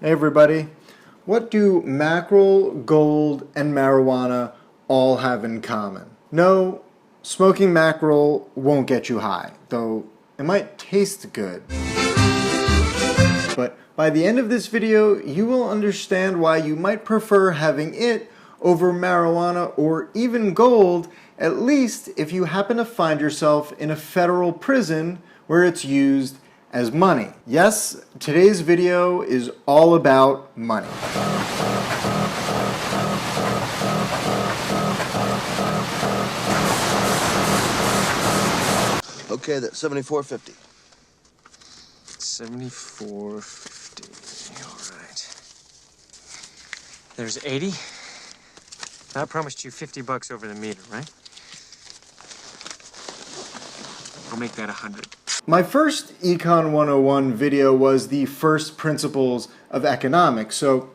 Hey everybody, what do mackerel, gold, and marijuana all have in common? No, smoking mackerel won't get you high, though it might taste good. But by the end of this video, you will understand why you might prefer having it over marijuana or even gold, at least if you happen to find yourself in a federal prison where it's used as money. Yes, today's video is all about money. Okay, that's $74.50. $74.50. All right. There's 80. I promised you $50 over the meter, right? I'll make that 100. My first Econ 101 video was the first principles of economics, so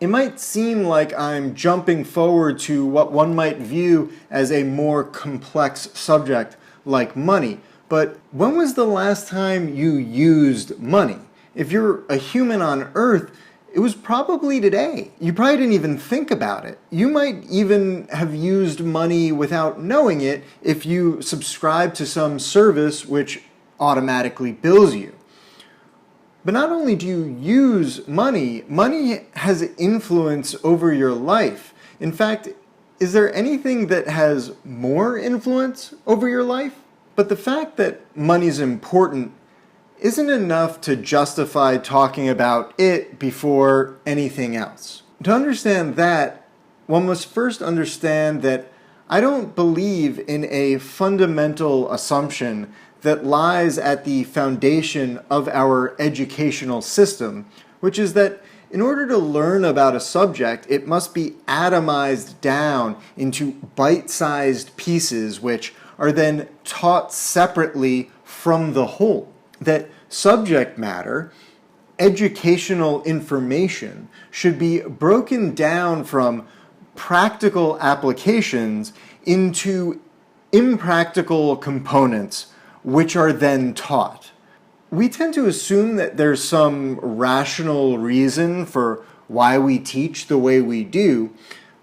it might seem like I'm jumping forward to what one might view as a more complex subject like money. But when was the last time you used money? If you're a human on Earth, it was probably today. You probably didn't even think about it. You might even have used money without knowing it if you subscribe to some service which automatically bills you. But not only do you use money, money has influence over your life. In fact, is there anything that has more influence over your life? But the fact that money's important isn't enough to justify talking about it before anything else. To understand that, one must first understand that I don't believe in a fundamental assumption that lies at the foundation of our educational system, which is that in order to learn about a subject, it must be atomized down into bite-sized pieces which are then taught separately from the whole. That subject matter, educational information, should be broken down from practical applications into impractical components which are then taught. We tend to assume that there's some rational reason for why we teach the way we do,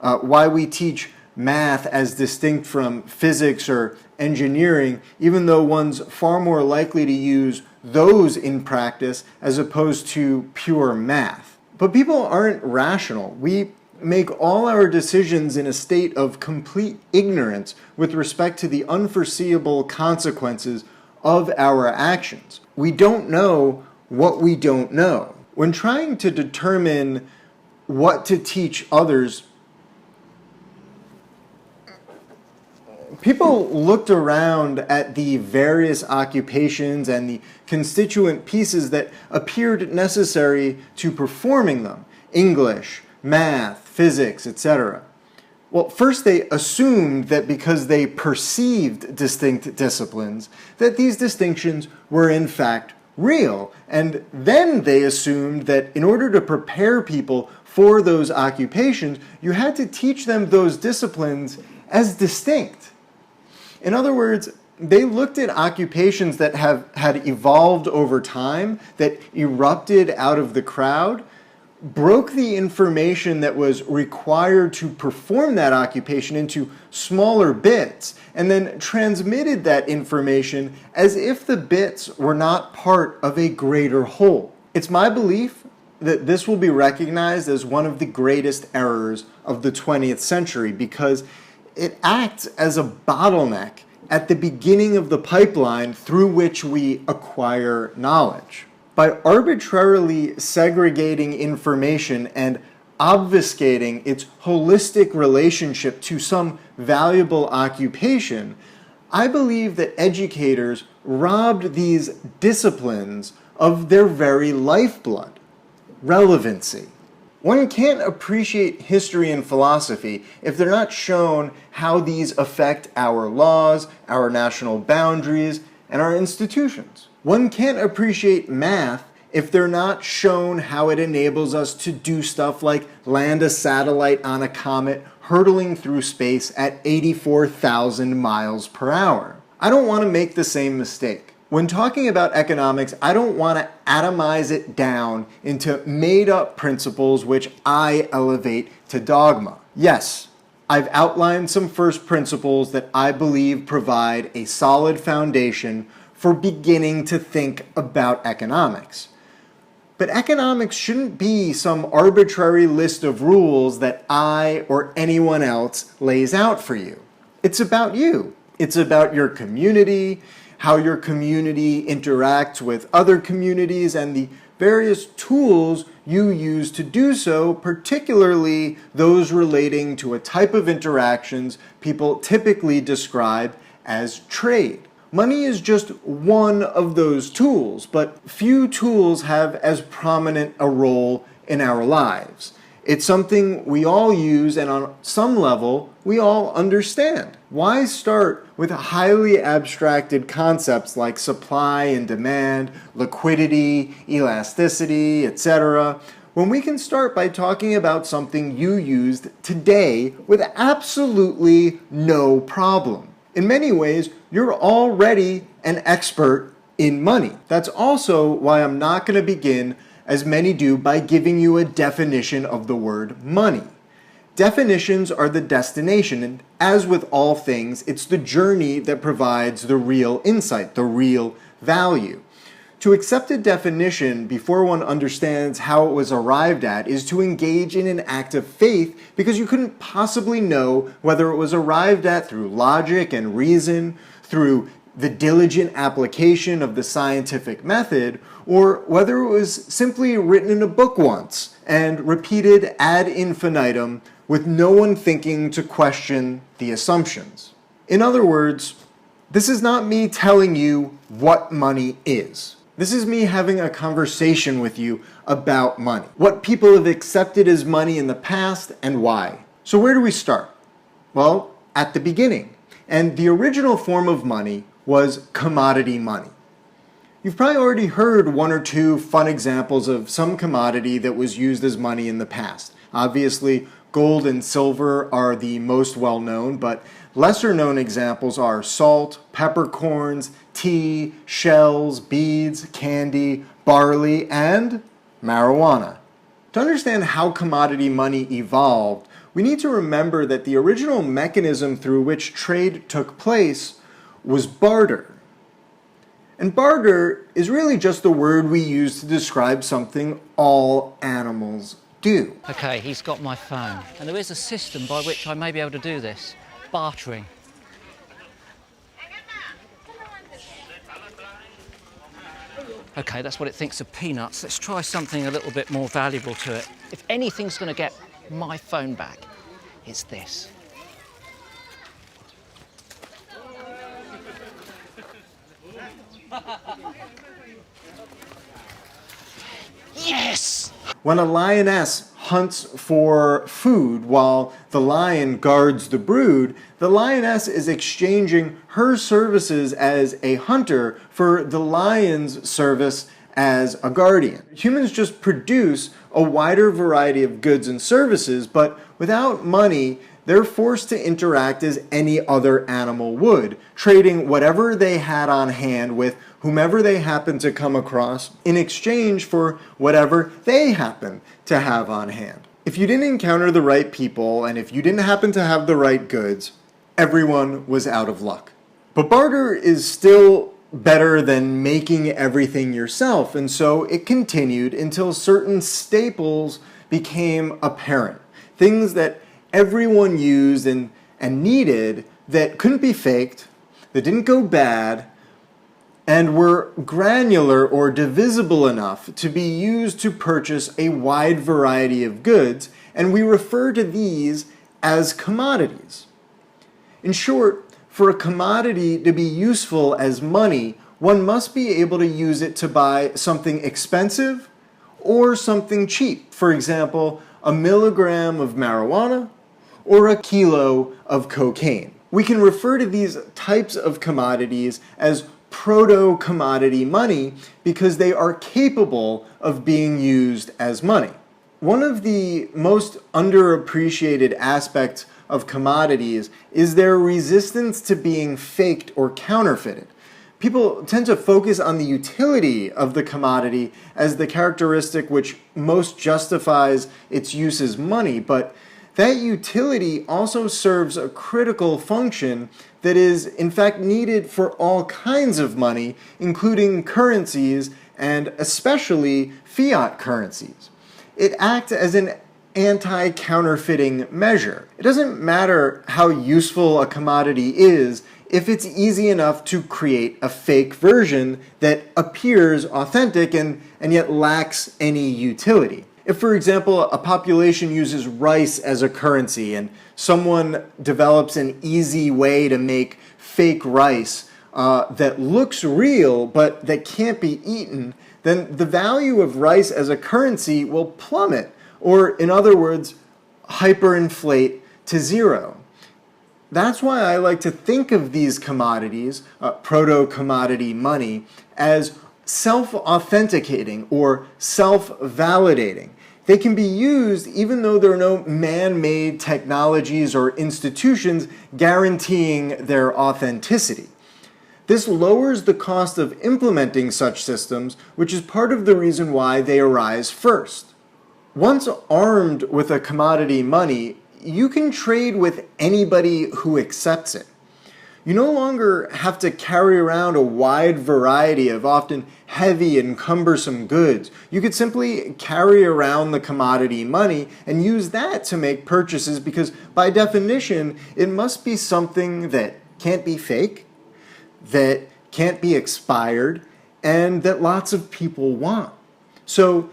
why we teach math as distinct from physics or engineering, even though one's far more likely to use those in practice as opposed to pure math. But people aren't rational. We make all our decisions in a state of complete ignorance with respect to the unforeseeable consequences of our actions. We don't know what we don't know. When trying to determine what to teach others, people looked around at the various occupations and the constituent pieces that appeared necessary to performing them: English, math, physics, etc. Well, first they assumed that because they perceived distinct disciplines, that these distinctions were in fact real. And then they assumed that in order to prepare people for those occupations, you had to teach them those disciplines as distinct. In other words, they looked at occupations that had evolved over time, that erupted out of the crowd, broke the information that was required to perform that occupation into smaller bits, and then transmitted that information as if the bits were not part of a greater whole. It's my belief that this will be recognized as one of the greatest errors of the 20th century because it acts as a bottleneck at the beginning of the pipeline through which we acquire knowledge. By arbitrarily segregating information and obfuscating its holistic relationship to some valuable occupation, I believe that educators robbed these disciplines of their very lifeblood: relevancy. One can't appreciate history and philosophy if they're not shown how these affect our laws, our national boundaries, and our institutions. One can't appreciate math if they're not shown how it enables us to do stuff like land a satellite on a comet hurtling through space at 84,000 miles per hour. I don't want to make the same mistake. When talking about economics, I don't want to atomize it down into made-up principles which I elevate to dogma. Yes, I've outlined some first principles that I believe provide a solid foundation for beginning to think about economics. But economics shouldn't be some arbitrary list of rules that I or anyone else lays out for you. It's about you. It's about your community, how your community interacts with other communities, and the various tools you use to do so, particularly those relating to a type of interactions people typically describe as trade. Money is just one of those tools, but few tools have as prominent a role in our lives. It's something we all use, and on some level, we all understand. Why start with highly abstracted concepts like supply and demand, liquidity, elasticity, etc., when we can start by talking about something you used today with absolutely no problem? In many ways, you're already an expert in money. That's also why I'm not going to begin, as many do, by giving you a definition of the word money. Definitions are the destination, and as with all things, it's the journey that provides the real insight, the real value. To accept a definition before one understands how it was arrived at is to engage in an act of faith, because you couldn't possibly know whether it was arrived at through logic and reason, through the diligent application of the scientific method, or whether it was simply written in a book once and repeated ad infinitum with no one thinking to question the assumptions. In other words, this is not me telling you what money is. This is me having a conversation with you about money, what people have accepted as money in the past and why. So where do we start? Well, at the beginning. And the original form of money was commodity money. You've probably already heard one or two fun examples of some commodity that was used as money in the past. Obviously, gold and silver are the most well-known, but lesser-known examples are salt, peppercorns, tea, shells, beads, candy, barley, and marijuana. To understand how commodity money evolved, we need to remember that the original mechanism through which trade took place was barter. And barter is really just the word we use to describe something all animals do. Okay, he's got my phone. And there is a system by which I may be able to do this. Bartering. Okay, that's what it thinks of peanuts. Let's try something a little bit more valuable to it. If anything's going to get my phone back, it's this. Yes! When a lioness hunts for food while the lion guards the brood, the lioness is exchanging her services as a hunter for the lion's service as a guardian. Humans just produce a wider variety of goods and services, but without money, they're forced to interact as any other animal would, trading whatever they had on hand with whomever they happen to come across in exchange for whatever they happen to have on hand. If you didn't encounter the right people and if you didn't happen to have the right goods, everyone was out of luck. But barter is still better than making everything yourself, and so it continued until certain staples became apparent. Things that everyone used and needed that couldn't be faked, that didn't go bad, and were granular or divisible enough to be used to purchase a wide variety of goods, and we refer to these as commodities. In short, for a commodity to be useful as money, one must be able to use it to buy something expensive or something cheap. For example, a milligram of marijuana or a kilo of cocaine. We can refer to these types of commodities as proto-commodity money because they are capable of being used as money. One of the most underappreciated aspects of commodities is their resistance to being faked or counterfeited. People tend to focus on the utility of the commodity as the characteristic which most justifies its use as money, but that utility also serves a critical function that is in fact needed for all kinds of money, including currencies and especially fiat currencies. It acts as an anti-counterfeiting measure. It doesn't matter how useful a commodity is if it's easy enough to create a fake version that appears authentic and yet lacks any utility. If, for example, a population uses rice as a currency and someone develops an easy way to make fake rice that looks real but that can't be eaten, then the value of rice as a currency will plummet, or in other words, hyperinflate to zero. That's why I like to think of these commodities, proto-commodity money, as self-authenticating or self-validating. They can be used even though there are no man-made technologies or institutions guaranteeing their authenticity. This lowers the cost of implementing such systems, which is part of the reason why they arise first. Once armed with a commodity money, you can trade with anybody who accepts it. You no longer have to carry around a wide variety of often heavy and cumbersome goods. You could simply carry around the commodity money and use that to make purchases because by definition, it must be something that can't be fake, that can't be expired, and that lots of people want. So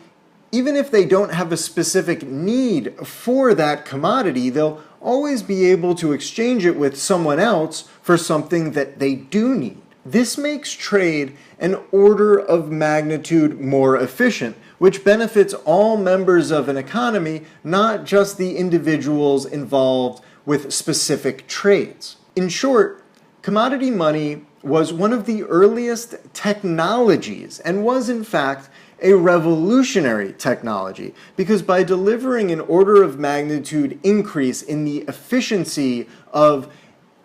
even if they don't have a specific need for that commodity, they'll always be able to exchange it with someone else for something that they do need. This makes trade an order of magnitude more efficient, which benefits all members of an economy, not just the individuals involved with specific trades. In short, commodity money was one of the earliest technologies and was in fact a revolutionary technology because by delivering an order of magnitude increase in the efficiency of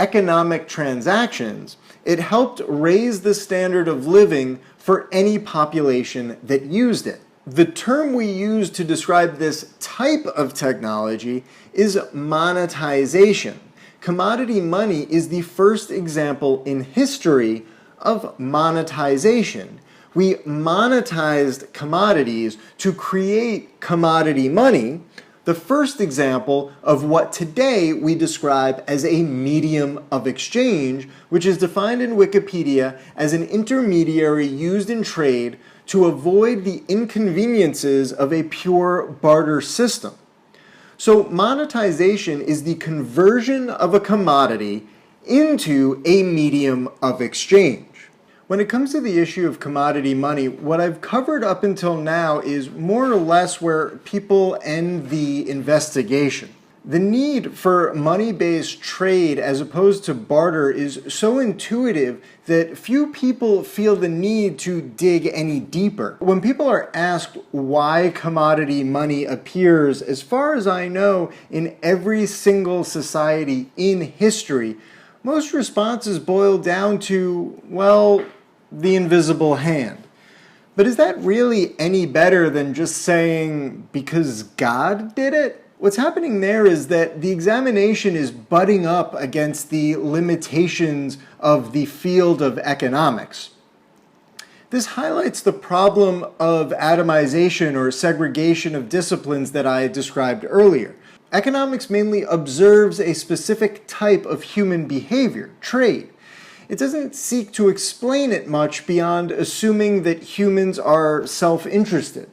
economic transactions, it helped raise the standard of living for any population that used it. The term we use to describe this type of technology is monetization. Commodity money is the first example in history of monetization. We monetized commodities to create commodity money, the first example of what today we describe as a medium of exchange, which is defined in Wikipedia as an intermediary used in trade to avoid the inconveniences of a pure barter system. So monetization is the conversion of a commodity into a medium of exchange. When it comes to the issue of commodity money, what I've covered up until now is more or less where people end the investigation. The need for money-based trade as opposed to barter is so intuitive that few people feel the need to dig any deeper. When people are asked why commodity money appears, as far as I know, in every single society in history, most responses boil down to, well, the invisible hand. But is that really any better than just saying, because God did it? What's happening there is that the examination is butting up against the limitations of the field of economics. This highlights the problem of atomization or segregation of disciplines that I described earlier. Economics mainly observes a specific type of human behavior, trade. It doesn't seek to explain it much beyond assuming that humans are self-interested.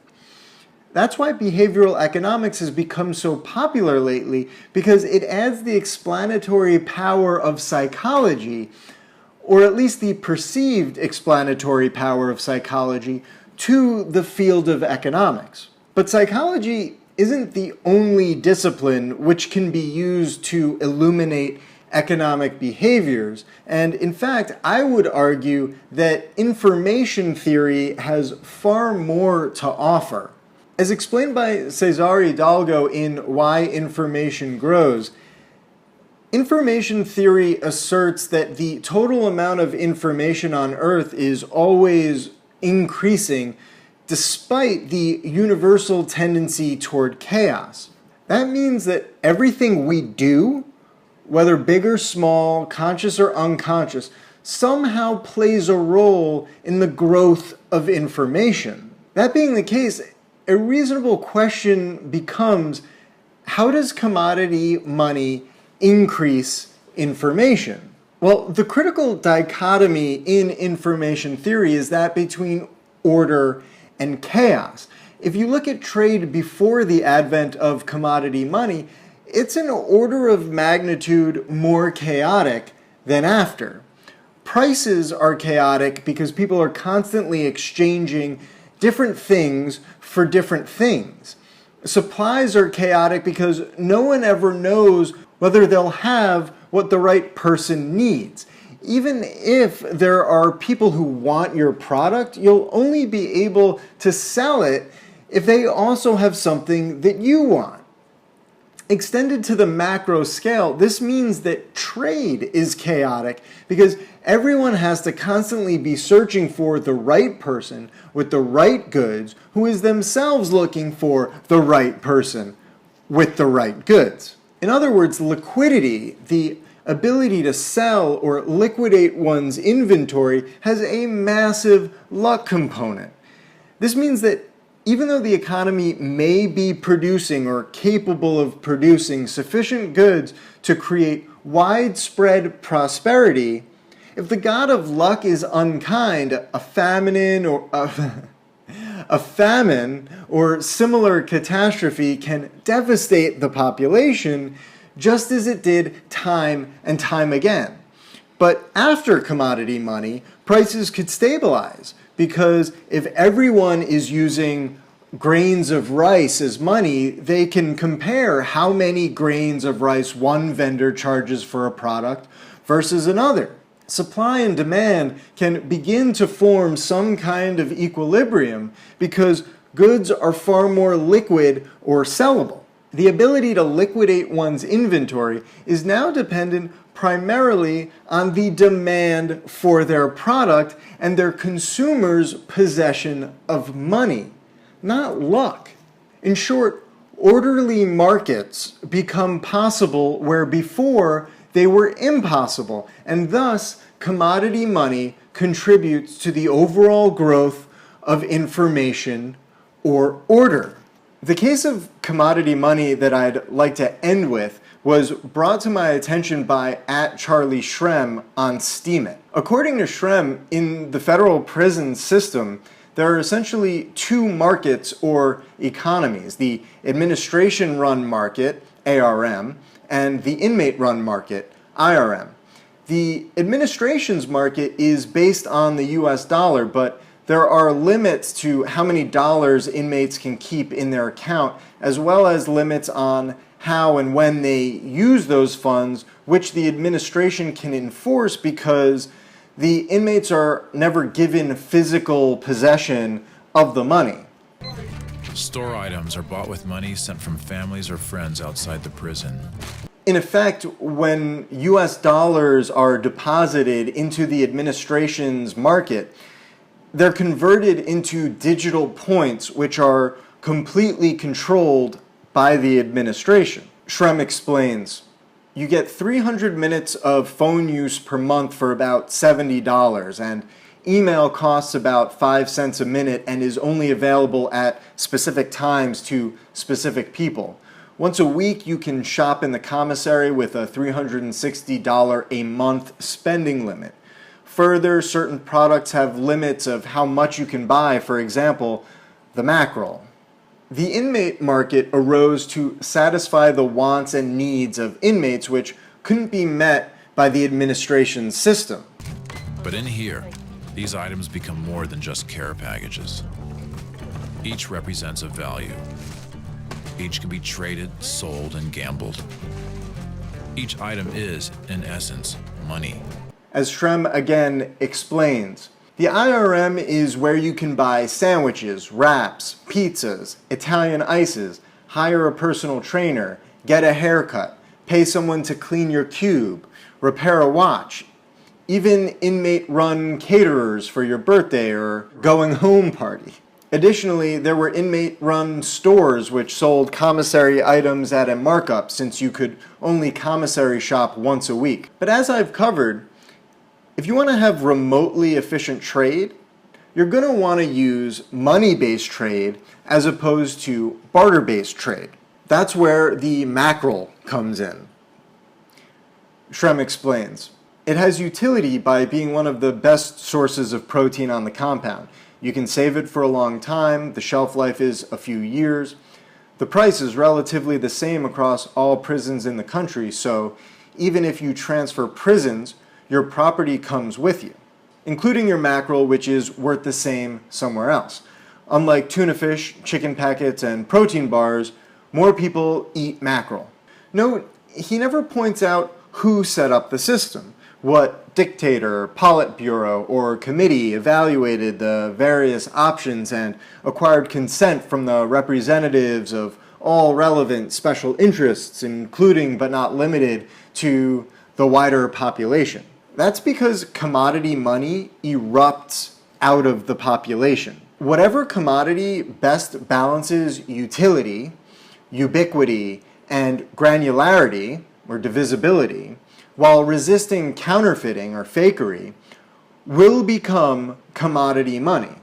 That's why behavioral economics has become so popular lately, because it adds the explanatory power of psychology, or at least the perceived explanatory power of psychology, to the field of economics. But psychology isn't the only discipline which can be used to illuminate economic behaviors, and in fact, I would argue that information theory has far more to offer. As explained by Cesare Hidalgo in Why Information Grows, Information theory asserts that the total amount of information on Earth is always increasing despite the universal tendency toward chaos. That means that everything we do, whether big or small, conscious or unconscious, somehow plays a role in the growth of information. That being the case, a reasonable question becomes, how does commodity money increase information? Well, the critical dichotomy in information theory is that between order and chaos. If you look at trade before the advent of commodity money, it's an order of magnitude more chaotic than after. Prices are chaotic because people are constantly exchanging different things for different things. Supplies are chaotic because no one ever knows whether they'll have what the right person needs. Even if there are people who want your product, you'll only be able to sell it if they also have something that you want. Extended to the macro scale, this means that trade is chaotic because everyone has to constantly be searching for the right person with the right goods who is themselves looking for the right person with the right goods. In other words, liquidity, the ability to sell or liquidate one's inventory, has a massive luck component. This means that even though the economy may be producing or capable of producing sufficient goods to create widespread prosperity, if the god of luck is unkind, a famine or similar catastrophe can devastate the population just as it did time and time again. But after commodity money, prices could stabilize because if everyone is using grains of rice as money, they can compare how many grains of rice one vendor charges for a product versus another. Supply and demand can begin to form some kind of equilibrium because goods are far more liquid or sellable. The ability to liquidate one's inventory is now dependent primarily on the demand for their product and their consumers' possession of money, not luck. In short, orderly markets become possible where before they were impossible, and thus commodity money contributes to the overall growth of information or order. The case of commodity money that I'd like to end with was brought to my attention by @CharlieSchrem on Steemit. According to Schrem, in the federal prison system, there are essentially two markets or economies: the administration-run market, ARM, and the inmate-run market, IRM. The administration's market is based on the US dollar, but there are limits to how many dollars inmates can keep in their account, as well as limits on how and when they use those funds, which the administration can enforce because the inmates are never given physical possession of the money. Store items are bought with money sent from families or friends outside the prison. In effect, when US dollars are deposited into the administration's market, they're converted into digital points which are completely controlled by the administration. Schrem explains, you get 300 minutes of phone use per month for about $70, and email costs about 5 cents a minute and is only available at specific times to specific people. Once a week, you can shop in the commissary with a $360 a month spending limit. Further, certain products have limits of how much you can buy, for example, the mackerel. The inmate market arose to satisfy the wants and needs of inmates which couldn't be met by the administration's system. But in here, these items become more than just care packages. Each represents a value. Each can be traded, sold, and gambled. Each item is, in essence, money. As Schrem again explains, the IRM is where you can buy sandwiches, wraps, pizzas, Italian ices, hire a personal trainer, get a haircut, pay someone to clean your cube, repair a watch, even inmate-run caterers for your birthday or going home party. Additionally, there were inmate-run stores which sold commissary items at a markup since you could only commissary shop once a week. But as I've covered, if you want to have remotely efficient trade, you're going to want to use money-based trade as opposed to barter-based trade. That's where the mackerel comes in. Shrem explains, it has utility by being one of the best sources of protein on the compound. You can save it for a long time, the shelf life is a few years. The price is relatively the same across all prisons in the country, so even if you transfer prisons, your property comes with you, including your mackerel, which is worth the same somewhere else. Unlike tuna fish, chicken packets, and protein bars, more people eat mackerel. Note, he never points out who set up the system, what dictator, politburo, or committee evaluated the various options and acquired consent from the representatives of all relevant special interests, including but not limited to the wider population. That's because commodity money erupts out of the population. Whatever commodity best balances utility, ubiquity, and granularity, or divisibility, while resisting counterfeiting or fakery, will become commodity money.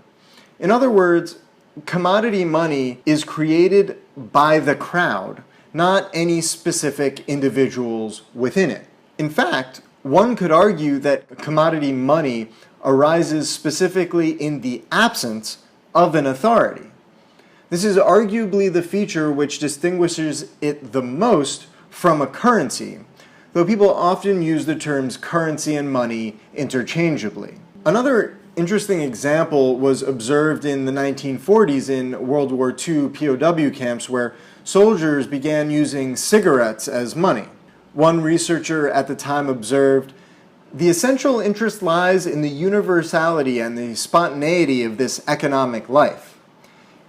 In other words, commodity money is created by the crowd, not any specific individuals within it. In fact, one could argue that commodity money arises specifically in the absence of an authority. This is arguably the feature which distinguishes it the most from a currency, though people often use the terms currency and money interchangeably. Another interesting example was observed in the 1940s in World War II POW camps where soldiers began using cigarettes as money. One researcher at the time observed, the essential interest lies in the universality and the spontaneity of this economic life.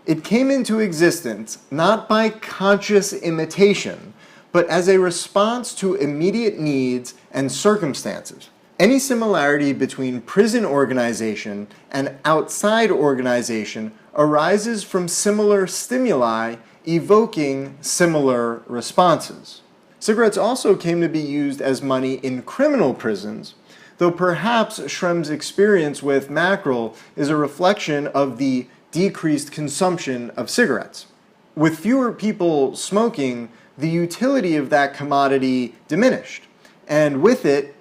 It came into existence not by conscious imitation, but as a response to immediate needs and circumstances. Any similarity between prison organization and outside organization arises from similar stimuli evoking similar responses. Cigarettes also came to be used as money in criminal prisons, though perhaps Shrem's experience with mackerel is a reflection of the decreased consumption of cigarettes. With fewer people smoking, the utility of that commodity diminished, and with it,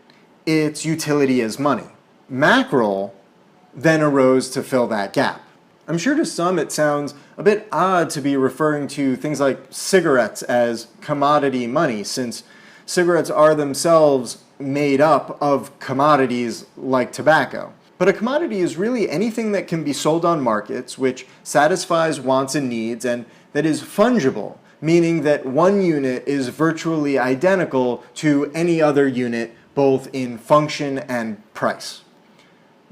its utility as money. Mackerel then arose to fill that gap. I'm sure to some it sounds a bit odd to be referring to things like cigarettes as commodity money, since cigarettes are themselves made up of commodities like tobacco. But a commodity is really anything that can be sold on markets, which satisfies wants and needs, and that is fungible, meaning that one unit is virtually identical to any other unit, both in function and price.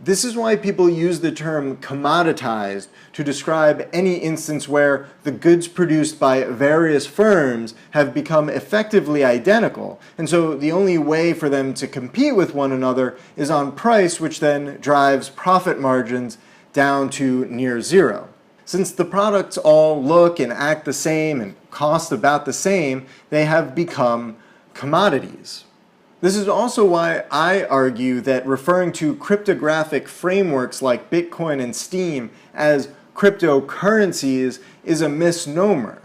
This is why people use the term commoditized to describe any instance where the goods produced by various firms have become effectively identical, and so the only way for them to compete with one another is on price, which then drives profit margins down to near zero. Since the products all look and act the same and cost about the same, they have become commodities. This is also why I argue that referring to cryptographic frameworks like Bitcoin and Steam as cryptocurrencies is a misnomer.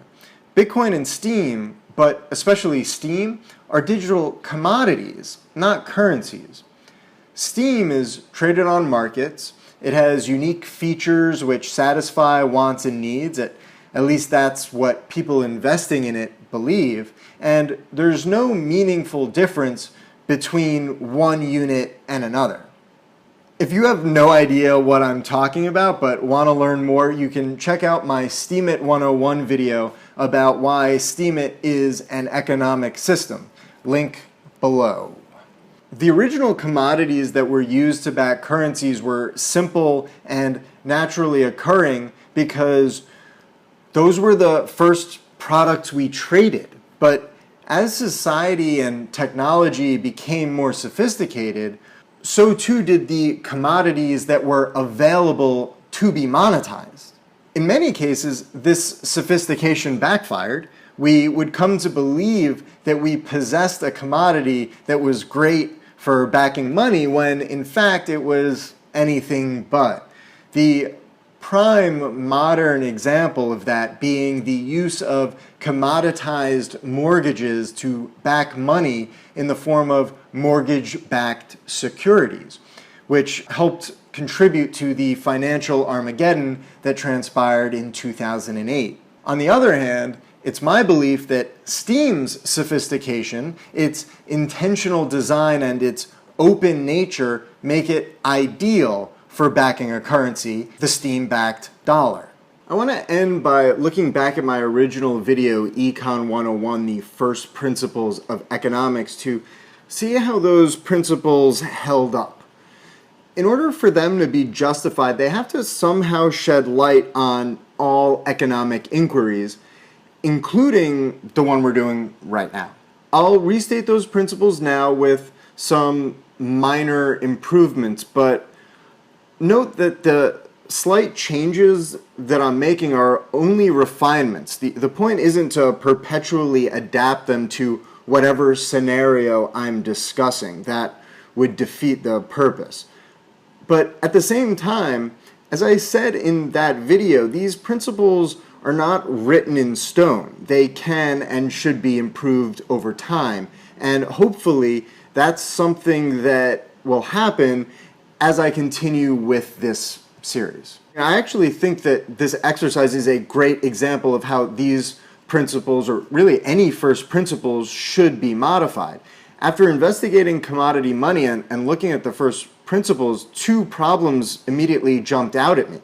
Bitcoin and Steam, but especially Steam, are digital commodities, not currencies. Steam is traded on markets. It has unique features which satisfy wants and needs. At least that's what people investing in it believe. And there's no meaningful difference between one unit and another. If you have no idea what I'm talking about but want to learn more, you can check out my Steemit 101 video about why Steemit is an economic system. Link below. The original commodities that were used to back currencies were simple and naturally occurring because those were the first products we traded. But As society and technology became more sophisticated, so too did the commodities that were available to be monetized. In many cases, this sophistication backfired. We would come to believe that we possessed a commodity that was great for backing money when in fact it was anything but. The prime modern example of that being the use of commoditized mortgages to back money in the form of mortgage-backed securities, which helped contribute to the financial Armageddon that transpired in 2008. On the other hand, it's my belief that Steam's sophistication, its intentional design, and its open nature make it ideal for backing a currency, the Steam-backed dollar. I want to end by looking back at my original video, Econ 101, the first principles of economics, to see how those principles held up. In order for them to be justified, they have to somehow shed light on all economic inquiries, including the one we're doing right now. I'll restate those principles now with some minor improvements, but note that the slight changes that I'm making are only refinements. The point isn't to perpetually adapt them to whatever scenario I'm discussing. That would defeat the purpose. But at the same time, as I said in that video, these principles are not written in stone. They can and should be improved over time. And hopefully that's something that will happen as I continue with this series. I actually think that this exercise is a great example of how these principles, or really any first principles, should be modified. After investigating commodity money and looking at the first principles, two problems immediately jumped out at me.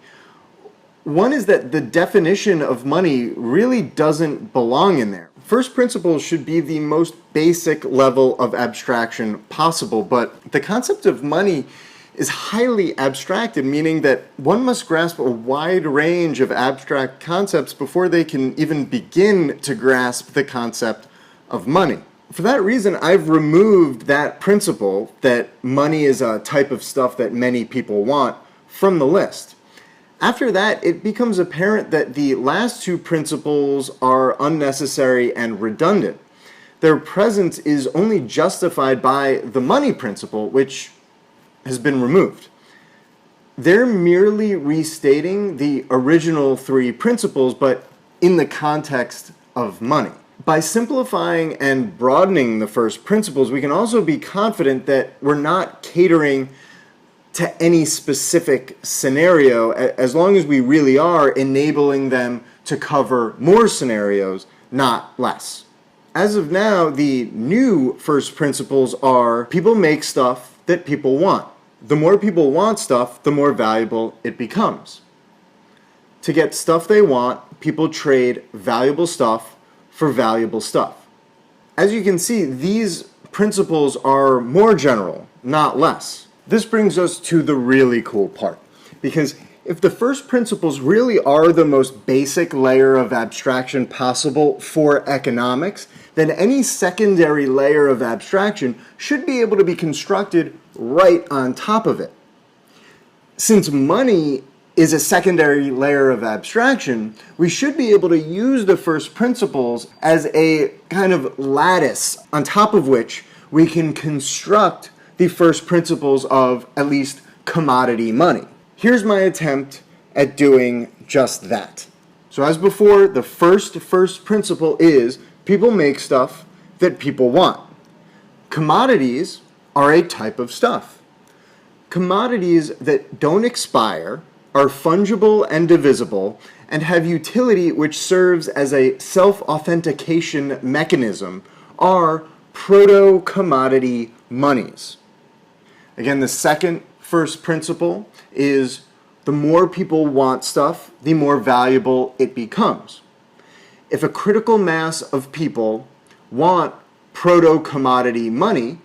One is that the definition of money really doesn't belong in there. First principles should be the most basic level of abstraction possible, but the concept of money is highly abstracted, meaning that one must grasp a wide range of abstract concepts before they can even begin to grasp the concept of money. For that reason, I've removed that principle that money is a type of stuff that many people want from the list. After that, it becomes apparent that the last two principles are unnecessary and redundant. Their presence is only justified by the money principle, which has been removed. They're merely restating the original three principles, but in the context of money. By simplifying and broadening the first principles, we can also be confident that we're not catering to any specific scenario, as long as we really are enabling them to cover more scenarios, not less. As of now, the new first principles are people make stuff that people want. The more people want stuff, the more valuable it becomes. To get stuff they want, people trade valuable stuff for valuable stuff. As you can see, these principles are more general, not less. This brings us to the really cool part, because if the first principles really are the most basic layer of abstraction possible for economics, then any secondary layer of abstraction should be able to be constructed right on top of it. Since money is a secondary layer of abstraction, we should be able to use the first principles as a kind of lattice on top of which we can construct the first principles of at least commodity money. Here's my attempt at doing just that. So as before, the first principle is people make stuff that people want. Commodities are a type of stuff. Commodities that don't expire, are fungible and divisible, and have utility which serves as a self-authentication mechanism are proto-commodity monies. Again, the first principle is the more people want stuff, the more valuable it becomes. If a critical mass of people want proto-commodity money,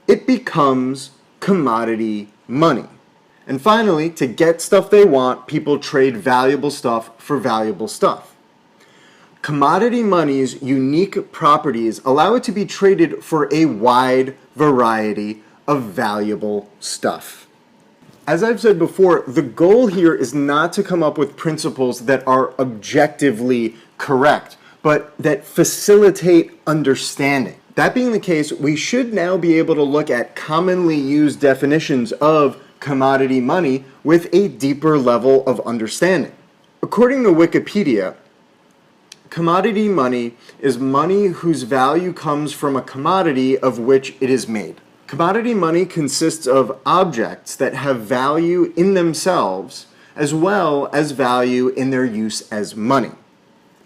it becomes commodity money. And finally, to get stuff they want, people trade valuable stuff for valuable stuff. Commodity money's unique properties allow it to be traded for a wide variety of valuable stuff. As I've said before, the goal here is not to come up with principles that are objectively correct, but that facilitate understanding. That being the case, we should now be able to look at commonly used definitions of commodity money with a deeper level of understanding. According to Wikipedia, commodity money is money whose value comes from a commodity of which it is made. Commodity money consists of objects that have value in themselves as well as value in their use as money.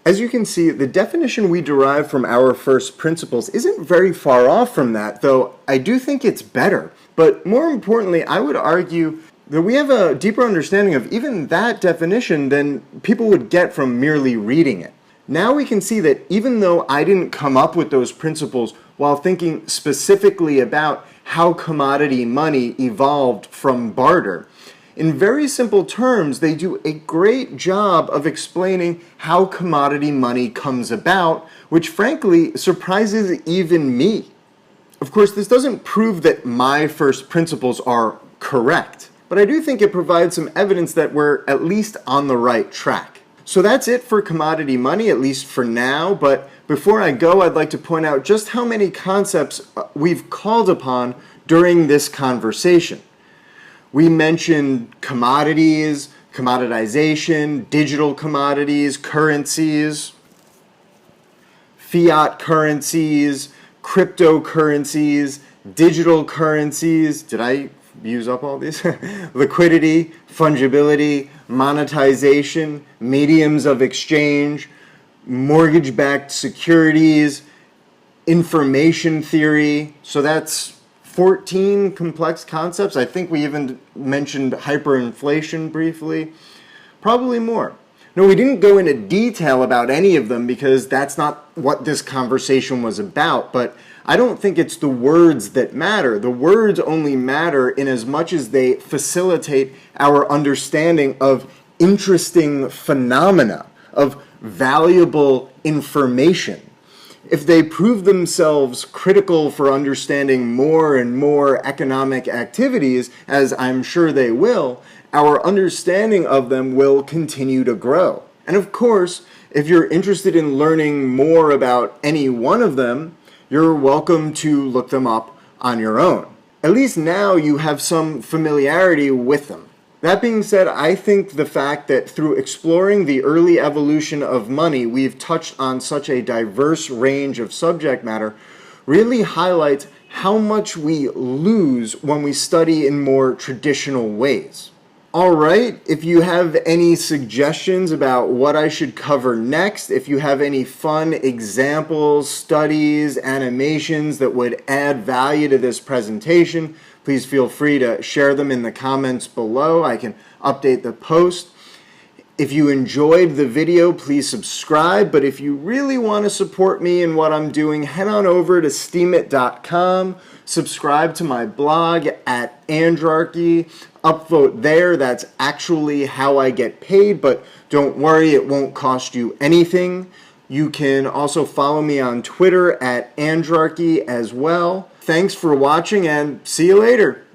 As you can see, the definition we derive from our first principles isn't very far off from that, though I do think it's better. But more importantly, I would argue that we have a deeper understanding of even that definition than people would get from merely reading it. Now we can see that even though I didn't come up with those principles while thinking specifically about how commodity money evolved from barter, in very simple terms, they do a great job of explaining how commodity money comes about, which frankly surprises even me. Of course, this doesn't prove that my first principles are correct, but I do think it provides some evidence that we're at least on the right track. So that's it for commodity money, at least for now, but before I go, I'd like to point out just how many concepts we've called upon during this conversation. We mentioned commodities, commoditization, digital commodities, currencies, fiat currencies, cryptocurrencies, digital currencies. Did I use up all these? Liquidity, fungibility, monetization, mediums of exchange, mortgage-backed securities, information theory. So that's 14 complex concepts. I think we even mentioned hyperinflation briefly. Probably more. No, we didn't go into detail about any of them because that's not what this conversation was about, but I don't think it's the words that matter. The words only matter in as much as they facilitate our understanding of interesting phenomena, of valuable information. If they prove themselves critical for understanding more and more economic activities, as I'm sure they will, our understanding of them will continue to grow. And of course, if you're interested in learning more about any one of them, you're welcome to look them up on your own. At least now you have some familiarity with them. That being said, I think the fact that through exploring the early evolution of money, we've touched on such a diverse range of subject matter really highlights how much we lose when we study in more traditional ways. All right, if you have any suggestions about what I should cover next, if you have any fun examples, studies, animations that would add value to this presentation, please feel free to share them in the comments below. I can update the post. If you enjoyed the video, please subscribe. But if you really want to support me in what I'm doing, head on over to steemit.com. Subscribe to my blog at Andrarchy. Upvote there. That's actually how I get paid, but don't worry, it won't cost you anything. You can also follow me on Twitter at Andrarchy as well. Thanks for watching and see you later.